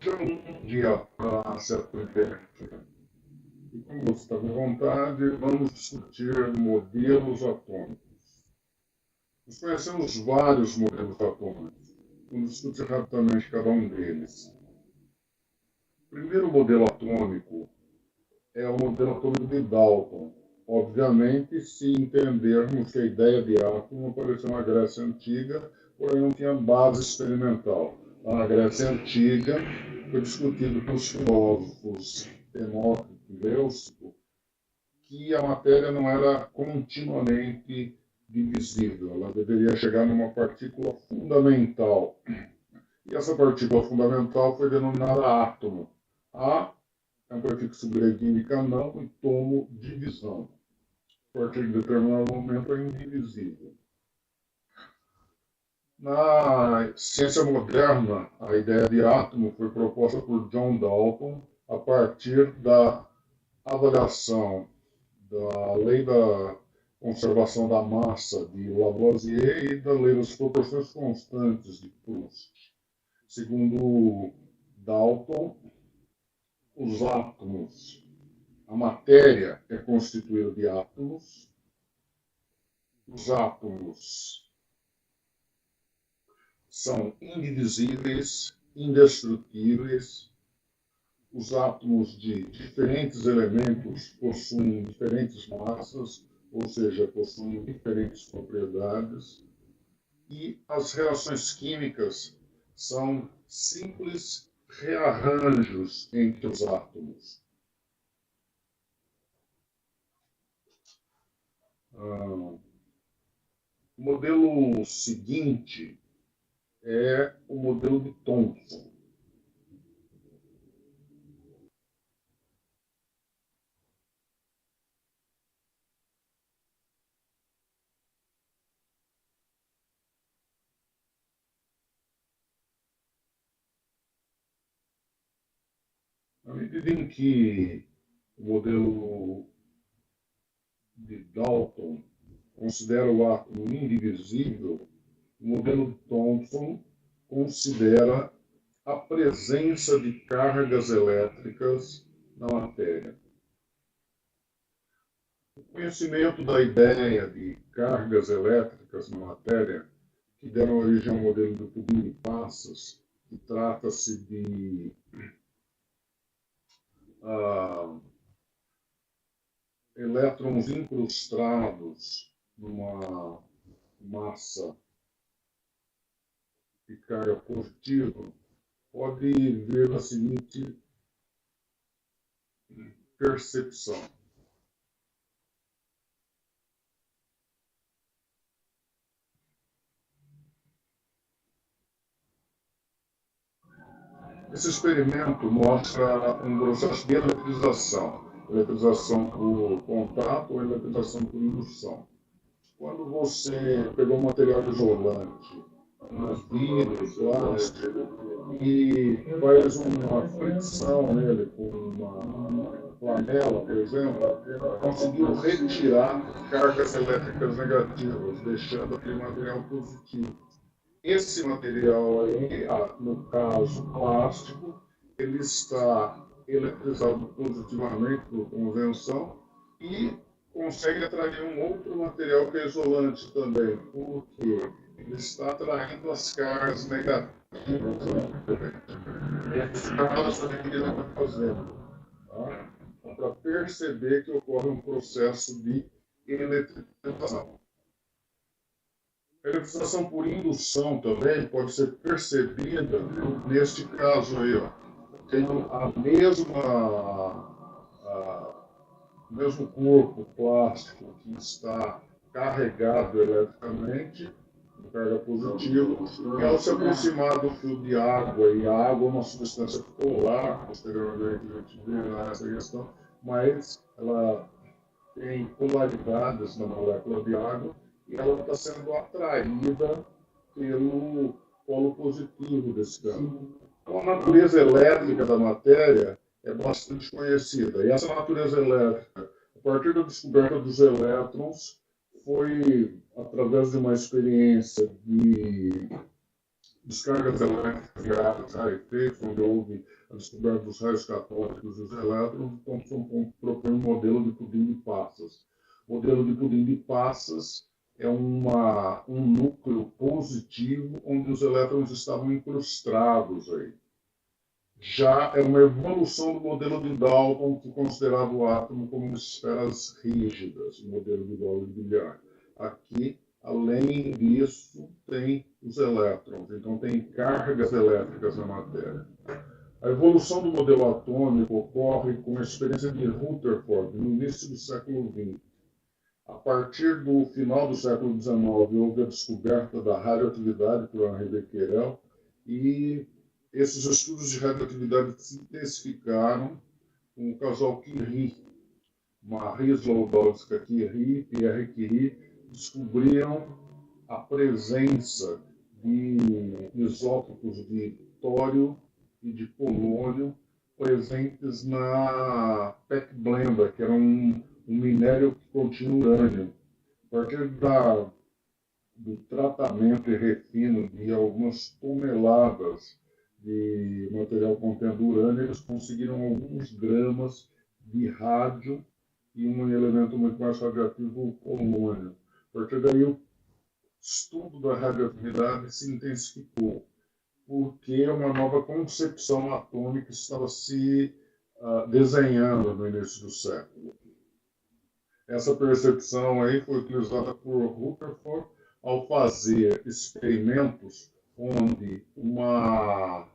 um dia para se aprender. E como você está com vontade, vamos discutir modelos atômicos. Nós conhecemos vários modelos atômicos. Vamos discutir rapidamente cada um deles. O primeiro modelo atômico é o modelo atômico de Dalton. Obviamente, se entendermos que a ideia de átomo apareceu na Grécia Antiga, porém não tinha base experimental. Na Grécia Antiga, foi discutido pelos filósofos Demócrito e Leucipo que a matéria não era continuamente divisível, ela deveria chegar numa partícula fundamental. E essa partícula fundamental foi denominada átomo. A é um prefixo grego que indica não e tomo, divisão. A partir de determinado momento é indivisível. Na ciência moderna, a ideia de átomo foi proposta por John Dalton a partir da avaliação da lei da conservação da massa de Lavoisier e da lei das proporções constantes de Proust. Segundo Dalton, os átomos, a matéria é constituída de átomos, os átomos são indivisíveis, indestrutíveis, os átomos de diferentes elementos possuem diferentes massas, ou seja, possuem diferentes propriedades, e as reações químicas são simples rearranjos entre os átomos. O modelo seguinte é o modelo de Thomson. Na medida em que o modelo de Dalton considera o átomo indivisível, o modelo de Thomson considera a presença de cargas elétricas na matéria. O conhecimento da ideia de cargas elétricas na matéria, que deram origem ao modelo do tubinho de Passas, que trata-se de elétrons incrustados numa massa de carga positiva, pode vir a seguinte percepção. Esse experimento mostra um processo de eletrização por contato ou eletrização por indução. Quando você pegou um material isolante, uns vidros, plástico, e faz uma fricção nele com uma flanela, por exemplo, conseguiu retirar cargas elétricas negativas, deixando aquele material positivo. Esse material aí, no caso plástico, ele está eletrizado positivamente por convenção e consegue atrair um outro material que é isolante também, porque ele está atraindo as cargas negativas. Esse caso é o que ele está fazendo, tá? Para perceber que ocorre um processo de eletrização. A eletrização por indução também pode ser percebida neste caso aí. Tem o mesmo corpo plástico que está carregado eletricamente, com carga positiva, e ao se aproximar do fio de água, e a água é uma substância polar, posteriormente a gente vê nessa questão, mas ela tem polaridades na molécula de água, e ela está sendo atraída pelo polo positivo desse campo. Então, a natureza elétrica da matéria é bastante conhecida. E essa natureza elétrica, a partir da descoberta dos elétrons, foi através de uma experiência de descargas elétricas ligadas a efeitos, onde houve a descoberta dos raios catódicos e os elétrons, Thomson propõe um modelo de pudim de passas. O modelo de pudim de passas é um núcleo positivo onde os elétrons estavam incrustados aí. Já é uma evolução do modelo de Dalton, que considerava o átomo como esferas rígidas, o modelo de Boole-Guilliard. Aqui, além disso, tem os elétrons, então tem cargas elétricas na matéria. A evolução do modelo atômico ocorre com a experiência de Rutherford no início do século XX. A partir do final do século XIX, houve a descoberta da radioatividade por Henri Becquerel, e esses estudos de radioatividade se intensificaram com o casal Curie, Marie Sklodowska-Curie e Pierre Curie, descobriram a presença de isótopos de tório e de polônio presentes na pechblenda, que era um minério que continha urânio. A partir do tratamento e refino de algumas toneladas de material contendo urânio, eles conseguiram alguns gramas de rádio e um elemento muito mais radioativo, o polônio. A partir daí, o estudo da radioatividade se intensificou, porque uma nova concepção atômica estava se desenhando no início do século. Essa percepção aí foi utilizada por Rutherford ao fazer experimentos onde uma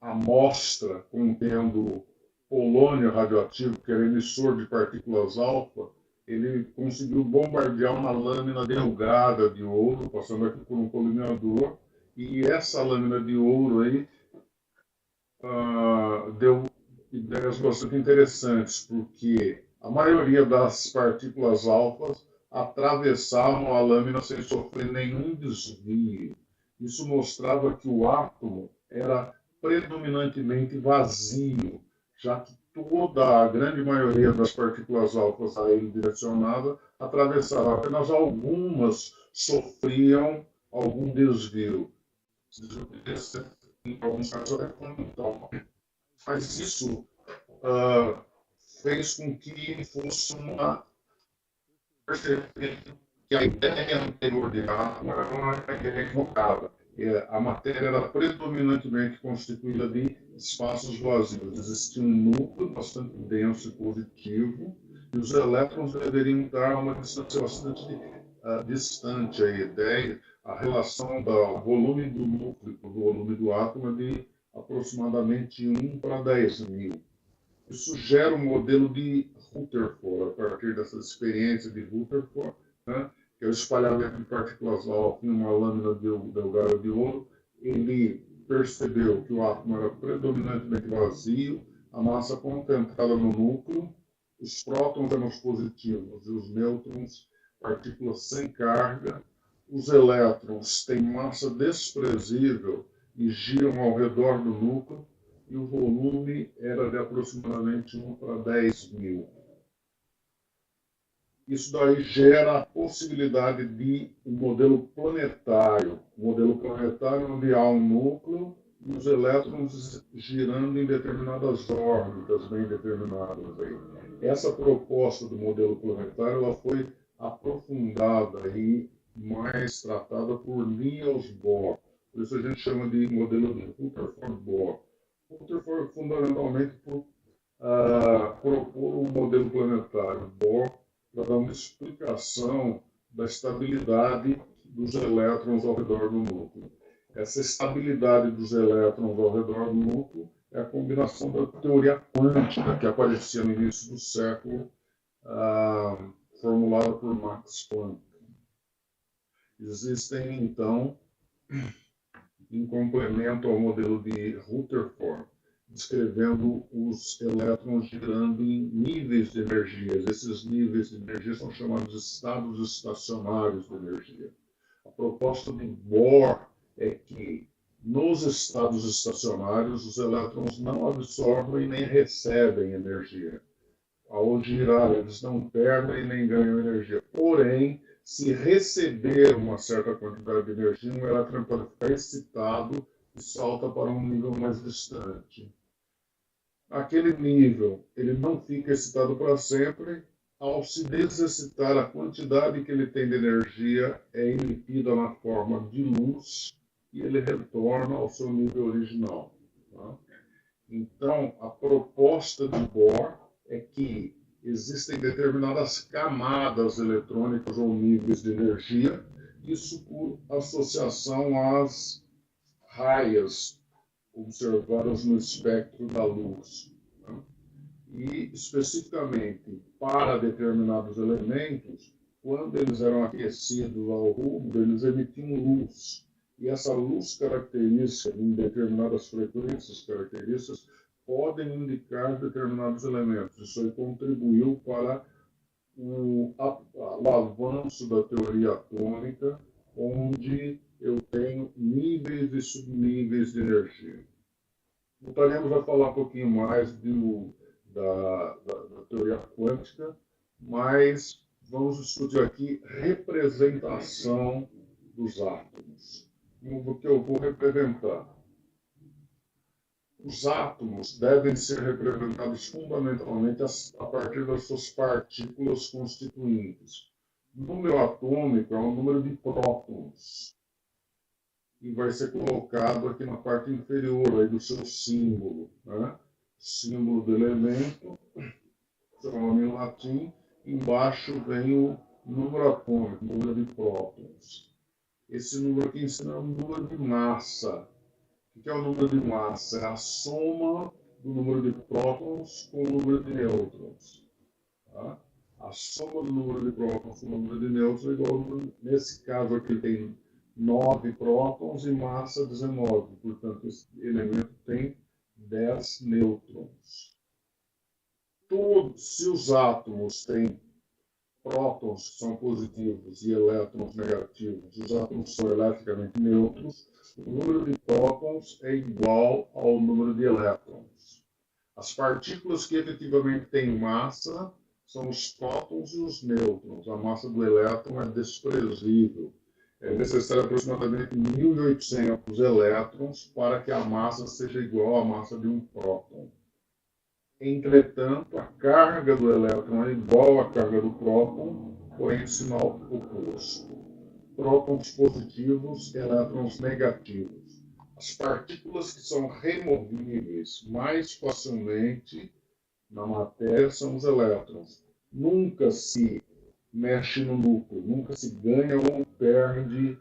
amostra contendo polônio radioativo, que era emissor de partículas alfa, ele conseguiu bombardear uma lâmina delgada de ouro, passando aqui por um colineador, e essa lâmina de ouro aí deu ideias bastante interessantes, porque a maioria das partículas alfas atravessavam a lâmina sem sofrer nenhum desvio. Isso mostrava que o átomo era predominantemente vazio, já que toda a grande maioria das partículas alfas a ele direcionada atravessava. Apenas algumas sofriam algum desvio. Em alguns casos até fundamental. Mas isso fez com que fosse que a ideia anterior de átomo era uma ideia equivocada. A matéria era predominantemente constituída de espaços vazios. Existia um núcleo bastante denso e positivo, e os elétrons deveriam estar a uma distância bastante distante. A ideia, a relação do volume do núcleo com o volume do átomo é de aproximadamente 1 para 10.000. Isso gera um modelo de Rutherford, a partir dessa experiência de Rutherford, né, que é o espalhamento de partículas alfa em uma lâmina delgada de ouro. Ele percebeu que o átomo era predominantemente vazio, a massa concentrada no núcleo, os prótons eram os positivos e os nêutrons, partículas sem carga, os elétrons têm massa desprezível e giram ao redor do núcleo, e o volume era de aproximadamente 1 para 10.000. Isso daí gera a possibilidade de um modelo planetário onde há um núcleo e os elétrons girando em determinadas órbitas bem determinadas. Aí. Essa proposta do modelo planetário ela foi aprofundada e mais tratada por Niels Bohr. Por isso a gente chama de modelo de Rutherford-Bohr. Rutherford fundamentalmente por propor um modelo planetário. Bohr para dar uma explicação da estabilidade dos elétrons ao redor do núcleo. Essa estabilidade dos elétrons ao redor do núcleo é a combinação da teoria quântica que aparecia no início do século, formulada por Max Planck. Existem, então, em complemento ao modelo de Rutherford, descrevendo os elétrons girando em níveis de energia. Esses níveis de energia são chamados de estados estacionários de energia. A proposta de Bohr é que nos estados estacionários os elétrons não absorvem nem recebem energia. Ao girar, eles não perdem nem ganham energia. Porém, se receber uma certa quantidade de energia, um elétron pode ficar excitado e salta para um nível mais distante. Aquele nível, ele não fica excitado para sempre. Ao se desexcitar, a quantidade que ele tem de energia é emitida na forma de luz e ele retorna ao seu nível original. Tá? Então, a proposta de Bohr é que existem determinadas camadas eletrônicas ou níveis de energia, isso por associação às raias observadas no espectro da luz. Né? E, especificamente, para determinados elementos, quando eles eram aquecidos ao rubro, eles emitiam luz. E essa luz característica, em determinadas frequências características, podem indicar determinados elementos. Isso aí contribuiu para o avanço da teoria atômica, onde eu tenho níveis e subníveis de energia. Voltaremos a falar um pouquinho mais da teoria quântica, mas vamos discutir aqui representação dos átomos. O que eu vou representar? Os átomos devem ser representados fundamentalmente a partir das suas partículas constituintes. O número atômico é o número de prótons, e vai ser colocado aqui na parte inferior aí do seu símbolo. Né? Símbolo do elemento, seu nome em latim, embaixo vem o número atômico, número de prótons. Esse número aqui ensina o número de massa. O que é o número de massa? É a soma do número de prótons com o número de nêutrons. Tá? A soma do número de prótons com o número de nêutrons é igual, nesse caso aqui tem 9 prótons e massa 19. Portanto, esse elemento tem 10 nêutrons. Se os átomos têm prótons que são positivos e elétrons negativos, os átomos são eletricamente neutros, o número de prótons é igual ao número de elétrons. As partículas que efetivamente têm massa são os prótons e os nêutrons. A massa do elétron é desprezível. É necessário aproximadamente 1.800 elétrons para que a massa seja igual à massa de um próton. Entretanto, a carga do elétron é igual à carga do próton, porém em sinal oposto. Prótons positivos, elétrons negativos. As partículas que são removíveis mais facilmente na matéria são os elétrons. Nunca se mexe no núcleo, nunca se ganha ou perde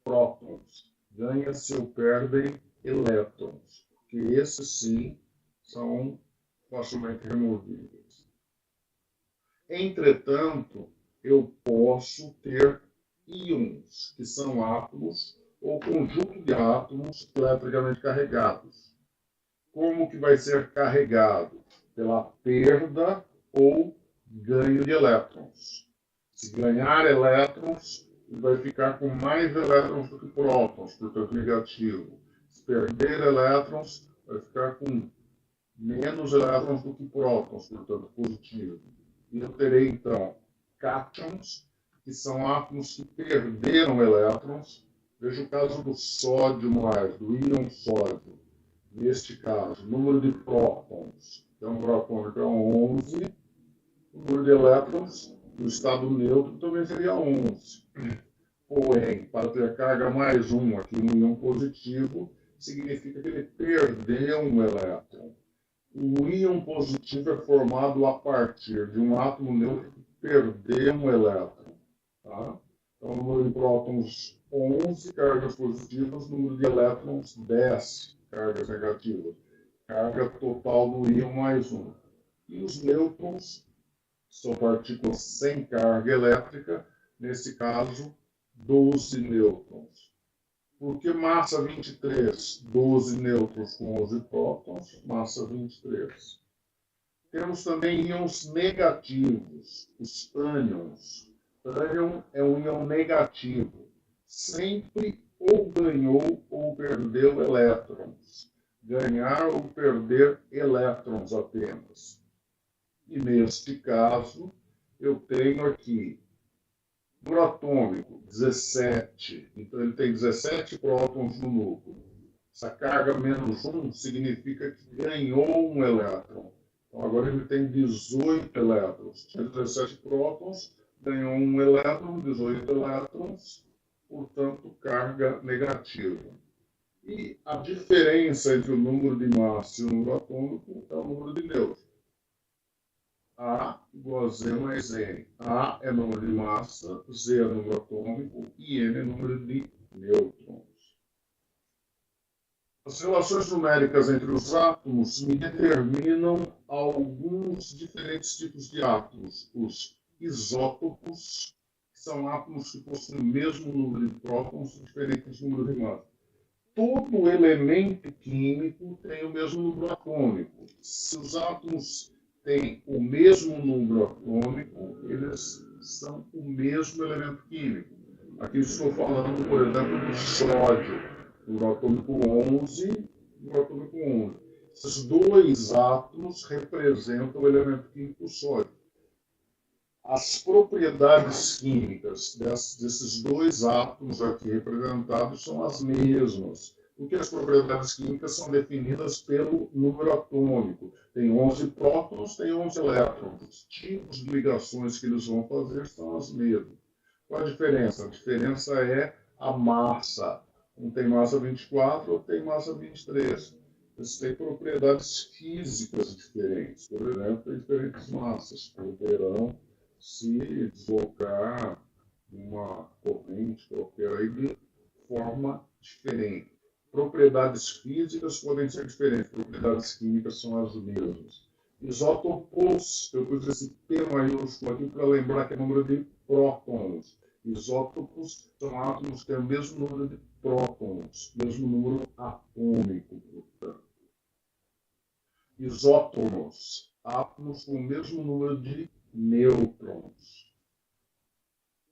prótons. Ganha-se ou perdem elétrons, porque esses sim são facilmente removíveis. Entretanto, eu posso ter íons, que são átomos ou conjunto de átomos eletricamente carregados. Como que vai ser carregado? Pela perda ou ganho de elétrons. Se ganhar elétrons, ele vai ficar com mais elétrons do que prótons, portanto negativo. Se perder elétrons, vai ficar com menos elétrons do que prótons, portanto positivo. E eu terei então cátions, que são átomos que perderam elétrons. Veja o caso do sódio mais, do íon sódio. Neste caso, o número de prótons, que é um protônico, é 11. O número de elétrons no estado neutro também seria 11. Porém, para ter carga mais 1 aqui no íon positivo, significa que ele perdeu um elétron. O íon positivo é formado a partir de um átomo neutro que perdeu um elétron. Tá? Então, o número de prótons 11, cargas positivas, número de elétrons 10, cargas negativas. Carga total do íon mais 1. E os nêutrons são partículas sem carga elétrica, nesse caso, 12 nêutrons. Por que massa 23? 12 nêutrons com 11 prótons, massa 23. Temos também íons negativos, os ânions. Ânion é um íon negativo. Sempre ou ganhou ou perdeu elétrons. Ganhar ou perder elétrons apenas. E neste caso, eu tenho aqui Número atômico, 17. Então, ele tem 17 prótons no núcleo. Essa carga menos 1 significa que ganhou um elétron. Então, agora ele tem 18 elétrons. Tinha 17 prótons, ganhou um elétron, 18 elétrons, portanto, carga negativa. E a diferença entre o número de massa e o número atômico é o número de nêutrons. A igual a Z mais N. A é número de massa, Z é número atômico e N é número de nêutrons. As relações numéricas entre os átomos me determinam alguns diferentes tipos de átomos. Os isótopos, que são átomos que possuem o mesmo número de prótons e diferentes números de massa. Todo elemento químico tem o mesmo número atômico. Se os átomos têm o mesmo número atômico, eles são o mesmo elemento químico. Aqui estou falando, por exemplo, do sódio, número atômico 11, número atômico 11. Esses dois átomos representam o elemento químico sódio. As propriedades químicas desses dois átomos aqui representados são as mesmas, porque as propriedades químicas são definidas pelo número atômico. Tem 11 prótons, tem 11 elétrons. Os tipos de ligações que eles vão fazer são as mesmas. Qual a diferença? A diferença é a massa. Um tem massa 24, outro tem massa 23. Eles têm propriedades físicas diferentes. Por exemplo, tem diferentes massas. Poderão se deslocar uma corrente qualquer aí de forma diferente. Propriedades físicas podem ser diferentes, propriedades químicas são as mesmas. Isótopos, eu pus esse P maiúsculo aqui para lembrar que é o número de prótons. Isótopos são átomos que têm o mesmo número de prótons, mesmo número atômico, portanto. Isótomos, átomos com o mesmo número de nêutrons.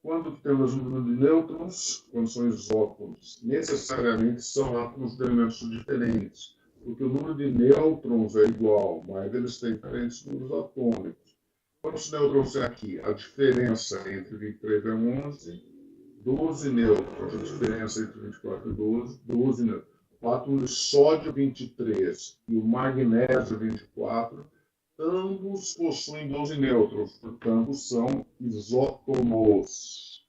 Quando temos o número de nêutrons, quando são isótopos, necessariamente são átomos de elementos diferentes, porque o número de nêutrons é igual, mas eles têm diferentes números atômicos. Quantos nêutrons tem aqui? A diferença entre 23 e 11, 12 nêutrons. A diferença entre 24 e 12 nêutrons. O átomo de sódio 23 e o magnésio 24, ambos possuem 12 nêutrons, portanto, são isótomos.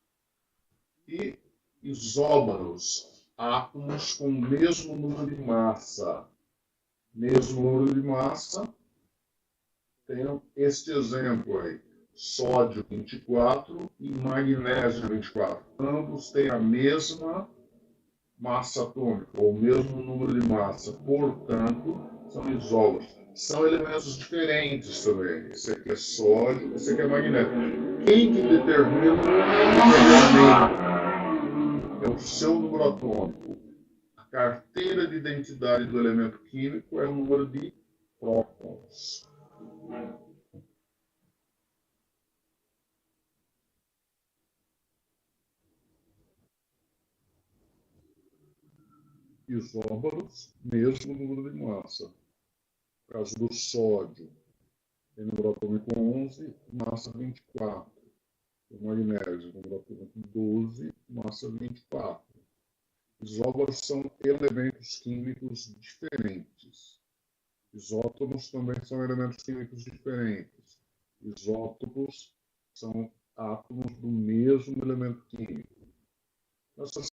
E isóbaros, átomos com o mesmo número de massa. Mesmo número de massa, tem este exemplo aí. Sódio 24 e magnésio 24. Ambos têm a mesma massa atômica, ou o mesmo número de massa. Portanto, são isóbaros. São elementos diferentes também. Esse aqui é sódio, esse aqui é magnésio. Quem que determina o elemento? É o seu número atômico. A carteira de identidade do elemento químico é o número de prótons. Isóbaros, mesmo número de massa. No caso do sódio, tem número atômico 11, massa 24. O magnésio, número atômico 12, massa 24. Isóbaros são elementos químicos diferentes. Isótomos também são elementos químicos diferentes. Isótopos são átomos do mesmo elemento químico. Nessa